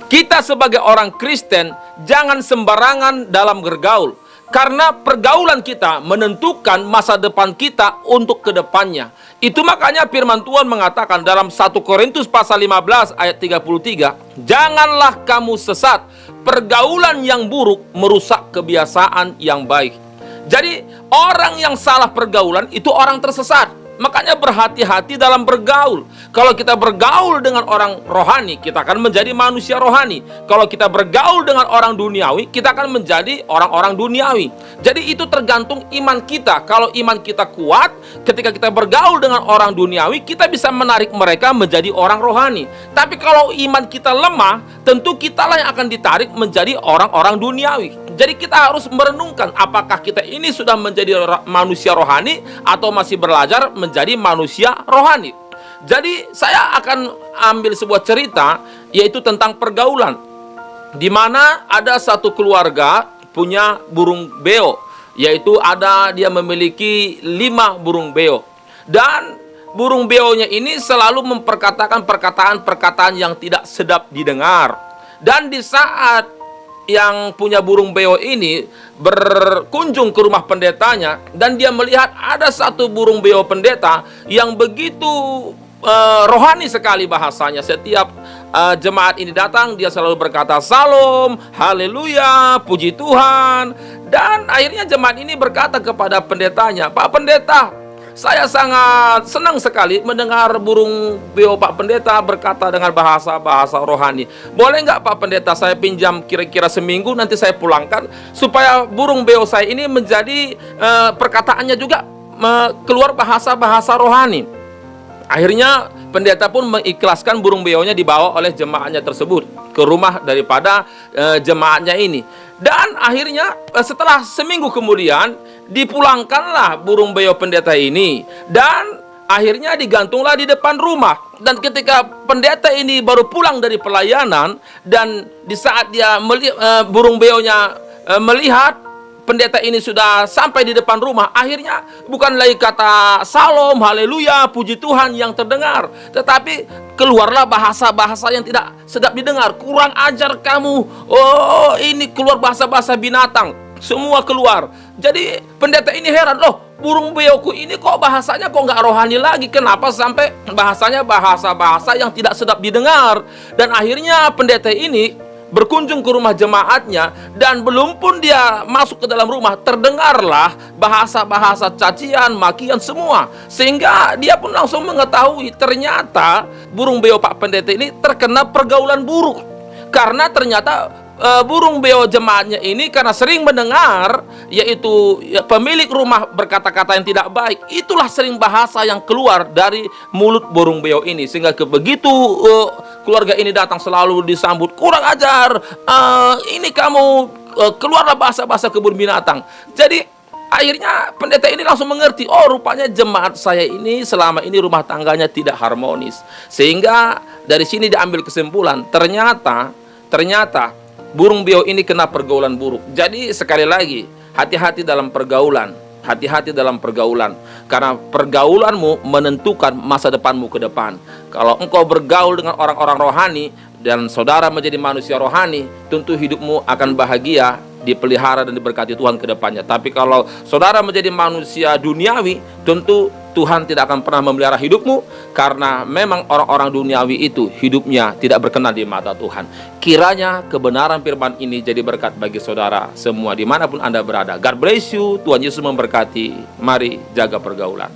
Kita sebagai orang Kristen jangan sembarangan dalam bergaul, karena pergaulan kita menentukan masa depan kita untuk kedepannya. Itu makanya firman Tuhan mengatakan dalam 1 Korintus pasal 15 ayat 33, janganlah kamu sesat, pergaulan yang buruk merusak kebiasaan yang baik. Jadi orang yang salah pergaulan itu orang tersesat. Makanya berhati-hati dalam bergaul. Kalau kita bergaul dengan orang rohani, kita akan menjadi manusia rohani. Kalau kita bergaul dengan orang duniawi, kita akan menjadi orang-orang duniawi. Jadi itu tergantung iman kita. Kalau iman kita kuat, ketika kita bergaul dengan orang duniawi, kita bisa menarik mereka menjadi orang rohani. Tapi kalau iman kita lemah, tentu kitalah yang akan ditarik menjadi orang-orang duniawi. Jadi kita harus merenungkan apakah kita ini sudah menjadi manusia rohani atau masih belajar menjadi manusia rohani. Jadi saya akan ambil sebuah cerita, yaitu tentang pergaulan, di mana ada satu keluarga punya burung beo, yaitu dia memiliki 5 burung beo. Dan burung beonya ini selalu memperkatakan perkataan-perkataan yang tidak sedap didengar. Dan di saat yang punya burung beo ini berkunjung ke rumah pendetanya, dan dia melihat ada satu burung beo pendeta yang begitu rohani sekali bahasanya. Setiap jemaat ini datang, dia selalu berkata salam, haleluya, puji Tuhan. Dan akhirnya jemaat ini berkata kepada pendetanya, Pak Pendeta, saya sangat senang sekali mendengar burung beo Pak Pendeta berkata dengan bahasa-bahasa rohani. Boleh nggak Pak Pendeta saya pinjam kira-kira seminggu, nanti saya pulangkan, supaya burung beo saya ini menjadi perkataannya juga keluar bahasa-bahasa rohani. Akhirnya pendeta pun mengikhlaskan burung beonya dibawa oleh jemaatnya tersebut ke rumah daripada jemaatnya ini. Dan akhirnya setelah seminggu kemudian dipulangkanlah burung beo pendeta ini, dan akhirnya digantunglah di depan rumah. Dan ketika pendeta ini baru pulang dari pelayanan, dan di saat dia burung beonya melihat pendeta ini sudah sampai di depan rumah, akhirnya bukan lagi kata salam, haleluya, puji Tuhan yang terdengar, tetapi keluarlah bahasa-bahasa yang tidak sedap didengar. Kurang ajar kamu, oh ini keluar bahasa-bahasa binatang, semua keluar. Jadi pendeta ini heran, loh burung beoku ini kok bahasanya kok nggak rohani lagi, kenapa sampai bahasanya bahasa-bahasa yang tidak sedap didengar. Dan akhirnya pendeta ini berkunjung ke rumah jemaatnya, dan belum pun dia masuk ke dalam rumah, terdengarlah bahasa-bahasa cacian, makian semua. Sehingga dia pun langsung mengetahui ternyata burung beo Pak Pendeta ini terkena pergaulan buruk. Karena ternyata burung beo jemaatnya ini karena sering mendengar, yaitu pemilik rumah berkata-kata yang tidak baik, itulah sering bahasa yang keluar dari mulut burung beo ini. Sehingga begitu keluarga ini datang selalu disambut, kurang ajar, ini kamu, keluarlah bahasa-bahasa kebun binatang. Jadi akhirnya pendeta ini langsung mengerti, oh rupanya jemaat saya ini selama ini rumah tangganya tidak harmonis. Sehingga dari sini diambil kesimpulan, ternyata burung beo ini kena pergaulan buruk. Jadi sekali lagi, hati-hati dalam pergaulan. Hati-hati dalam pergaulan, karena pergaulanmu menentukan masa depanmu ke depan. Kalau engkau bergaul dengan orang-orang rohani dan saudara menjadi manusia rohani, tentu hidupmu akan bahagia, dipelihara dan diberkati Tuhan ke depannya. Tapi kalau saudara menjadi manusia duniawi, tentu Tuhan tidak akan pernah memelihara hidupmu, karena memang orang-orang duniawi itu hidupnya tidak berkenan di mata Tuhan. Kiranya kebenaran firman ini jadi berkat bagi saudara semua dimanapun Anda berada. God bless you. Tuhan Yesus memberkati. Mari jaga pergaulan.